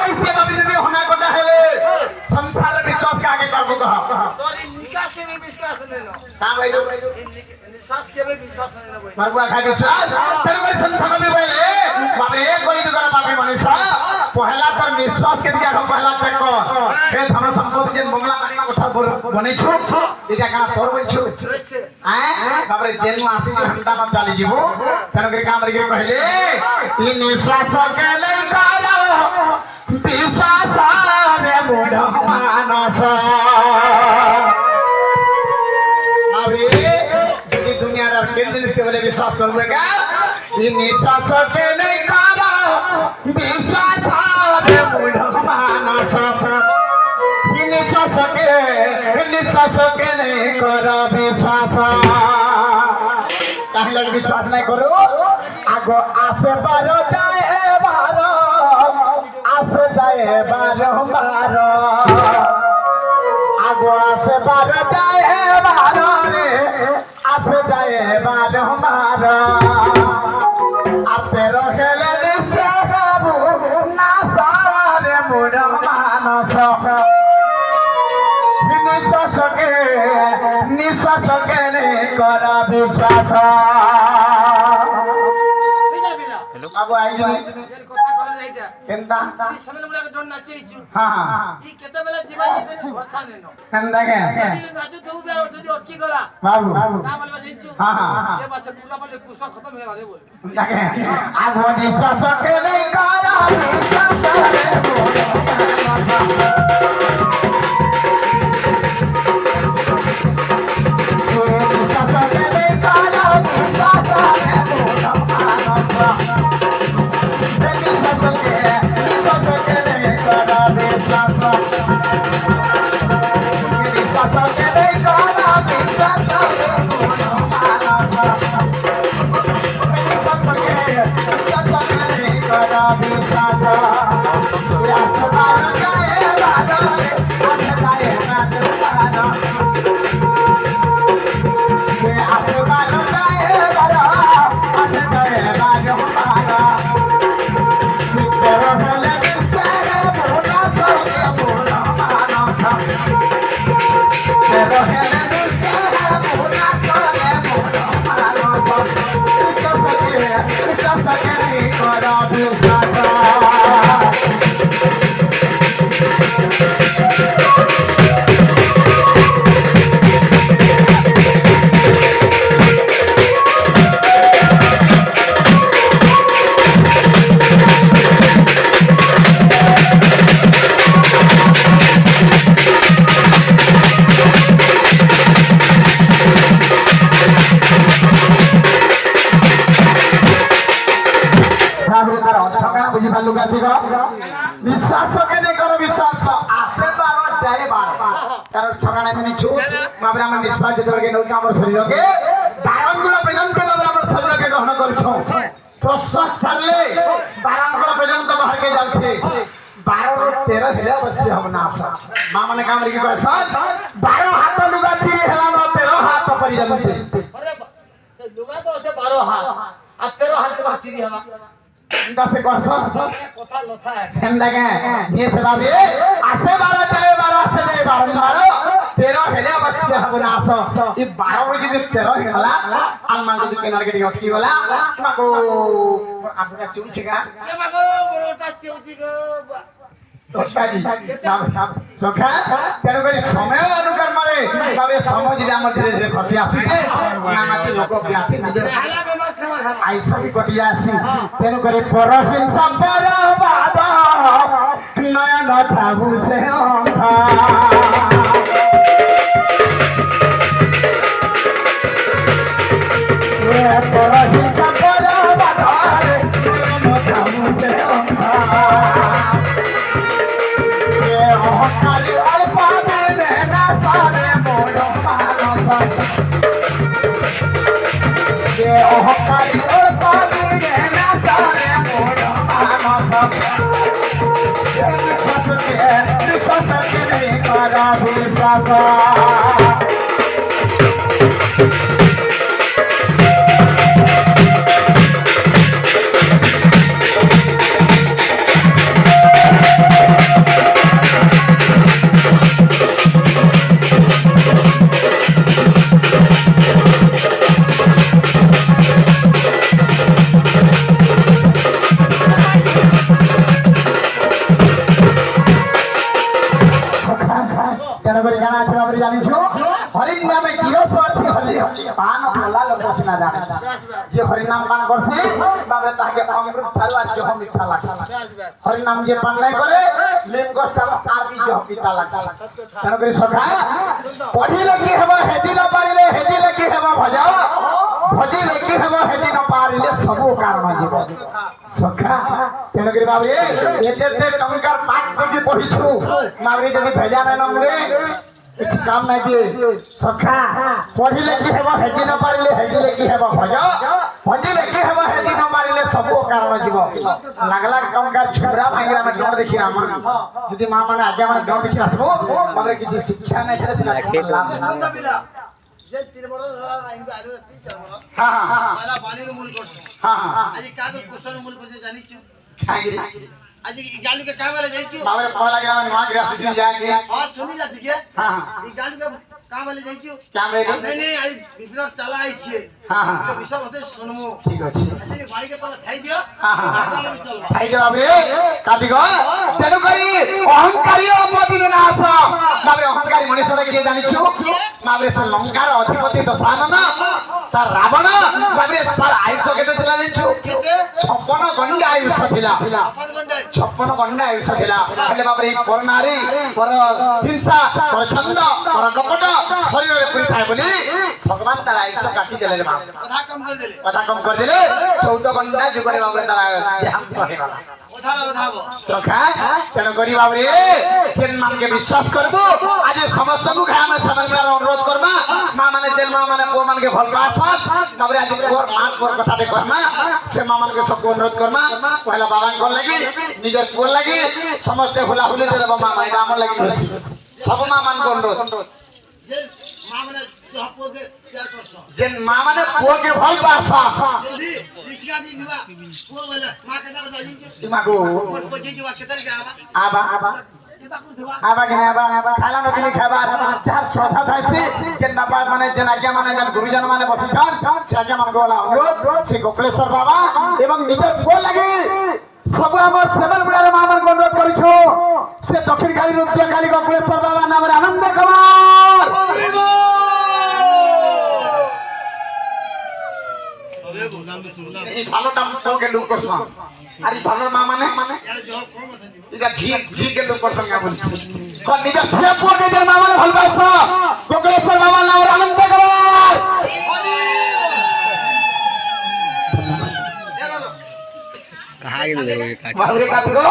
ऐसे बाबी दीदी होना कोटा है संसार विश्वास के आगे करबो कहा तोर निकास के भी विश्वास नहीं लो का भाई जो निकास के भी विश्वास नहीं लो मरबुआ का विश्वास तेरे को संसार में बोले बाबे एक गोली तो कर बाबी मनीषा पहला तर विश्वास के दिया पहला चेक कर फिर धन संपत्ति के मंगला मानी कोठा बनै छु एटा काना तोर बोल छु हैं बाबरे जेन में आसी हंदा न चली जीवो तेन कर काम रे कहले ई निश्वास के नहीं करो विश्वास रे मोढ़ मानस अबे यदि दुनिया रे केन दिन से बोले विश्वास करबेगा ई निश्वास के नहीं करो विश्वास रे मोढ़ मानस निश्वास के नहीं करो विश्वास कहीं लगे विश्वास नहीं करो आगो आसे बारो जाए बारो आसे जाए बारो बारो आगो आसे बारो जाए बारो रे आसे जाए बारो बारो आसे रोहेले निश्चय बाबू ना सारे मुड़ मानस निश्वास के नहीं करा विश्वास अब आई কথা করে লাইটা केंदा এই সামনে বলে ডন নাচেইছু हां हां ই কেতে বেলা দিবা যেতে ভরসা নেনো केंदा के নাচু তো উবে যদি অটকি গলা बाबू না বলবা যাইছু हां हां এ বাসে পুরা বলে কুসা খতম হয়ে গেল বল केंदा के अब निश्वास के नहीं करा विश्वास रे विश्वास के नहीं करो विश्वास आसे बारो जाए बारो कारण ठगाना नहीं छु माबरे हम विश्वास जे के नौका हमर शरीर के बारंगुला पर्यंत माबरे हमर शरीर के ग्रहण करछो प्रश्वास छाड़ले बारंगुला पर्यंत बाहर के जाछे 12 रो 13 हेले अवश्य हम नाश मां माने काम रे की कहसा 12 हाथ लुगा चिरी हेला न 13 हाथ पर्यंत अरे से लुगा तो से 12 हाथ आ 13 हाथ से चिरी हवा इंदा से कहसा কথা লথা केंदा के ये से बाबे आसे 12 जाए 12 से जाए 12 13 हेले अवश्य हम नाश ई 12 रो जे 13 हेला अलमान के किनारे के अटकी गला माको आपका चुनछेगा के मागो बड़टा चौथी गो তোটাজি নাম সখা তেন করে সময় অনুকার মারে তারে সময় যদি আমার ধীরে ধীরে খসি আসুছে নানাতে লোক ব্যাধি নিজে আই সবই কটিয়া আসি তেন করে পরহিংসা পরবাদ নয়ন ঠাহু সে অন্ধা পরহিংসা পরবাদ নয়ন ঠাহু সে অন্ধা हकारी अल्पा में ना सारे मोड़ मानस ये हकारी अल्पा में ना सारे मोड़ मानस ये निखस के नहीं करा विश्वास পান ভোলা লোক সিনা জানে যে হরি নাম পান করছে বাবরে তাকে অমৃত ঠারু আর জহ মিঠা লাগছে হরি নাম যে পান নাই করে লিম গোষ্ঠা আর বি জহ পিতা লাগছে কেন করে সখা পঢ়িলে কি ହେବ হেদি ন পারিলে হেদিলে কি ହେବ ভজ ভজিলে কি ହେବ হেদি ন পারিলে সবু কারণ জীব সখা কেন করে বাবরে এতে টঙ্কার পাঠ যদি পড়িছু বাবরে যদি ভেজা নাই নমরে কিছু কাম নাই দিয়ে সখা পঢ়িলে কি ହେବ হেদি ন পারিলে হেদিলে কি ହେବ ভজ ভজিলে কি ହେବ হেদি ন পারিলে সবু কারণ জীব লাগলা টঙ্কার ছুরা ভাইরা মে ডর দেখি আমার যদি মা মানে আগে মানে ডর দেখি আসবো বাবরে কিছু শিক্ষা নাই করে সিনা লাভ না যে 3 বড় আইনকে আরো 3 বড় হ্যাঁ হ্যাঁ মালা পানির মূল করছে হ্যাঁ হ্যাঁ আজি কাগজ কোশ্চেন মূল করছে জানিছো খাগিরি আজি এই গালুকে কামলে যাইছো বাবরে পলা গ্রাম মাগ রাখি যু যাকে হ্যাঁ শুনি যা দিকে হ্যাঁ হ্যাঁ এই গালুকে কামলে যাইছো কামলে नहीं नहीं आई बिजनेस चला आई छे हाँ, हाँ। तो विषय होते सुनमु ঠিক আছে अच्छा बाड़ी के तले खाई दियो हाँ, हाँ, हाँ। चलो भी चल খাই যাও বাবরে কাটি গো তেনু করি অহংকারী অপদিন নাশ বাবরে অহংকারী মনুষ্যটা কে জানিছো বাবরে সে লঙ্কার অধিপতি দশানন তার রাবণ বাবরে তার আয়ুষ কেতে ଥିଲା জানিছো केते 56 গন্ডা আয়ুষ ଥିଲା अपन घंटे 56 গন্ডা আয়ুষ ଥିଲା ହେଲେ বাবরে এই পর নারী পর হিংসা পর ছন্দ পর কপট শরীরে পুরি থাকে বলি ভগবান তার আয়ুষ কাটি দেলে মা कथा कम कर देले কথা কম করে দিলে 14 ঘন্টা যুগরে বাবরে তারা দেহান্ত হয়ে গেল उठाला बताबो সখা তেন করি বাবরে সেন মানকে বিশ্বাস করবো আজ সমস্ত মুখে আমরা সবার অনুরোধ করবা মা মানে জেল মা মানে পুଅ মানকে ভাল পাছাত বাবরে আজ পুଅর মা পুଅর কথাতে কহমা সে মা মানকে সব অনুরোধ করমা পহলা বাবাঙ্কর লাগি নিজের পুଅর লাগি সমস্ত হুলা হুলি দেব মা এটা আমার লাগি হইছে সব মা মানকে অনুরোধ जे मामले जहपो के प्यार करछो যে মা মানে পুଅকে ভাল পাছা जल्दी रिश्का दी दिवा को वाला मां के दादा जाइयो তোমাকে को जे दिवा केतर के आवा আবা আবা केता को दिवा আবা কিনে আবা খালা নদিনী খাবার যার শ্রদ্ধা থাইছে যে নাবা মানে যে আজ্ঞা মানে যে গুরুজন মানে বসিছন সে আজ্ঞা মানে গোলা অনুরোধ শ্রী গোপালেশ্বর বাবা এবং নিজের পুଅ লাগি সবু আমার সেবল বুড়ার মা মানে অনুরোধ করিছো সে দক্ষিণ কালী রুদ্র কালী গোপালেশ্বর বাবা নামে আনন্দ কুমার এই ভালোটা তোকে লুক করছ আর এই ভালোর মা মানে यार जो कम আছে এটা ঝি ঝি কে লুক করছ না বলছি কোন নিজের ছেলে পুଅ নিজের মা মানে ভাল পাইছ গোপালেশ্বর বাবা নামে আনন্দ কুমার कहाँ गेले বাবরে কাটি গো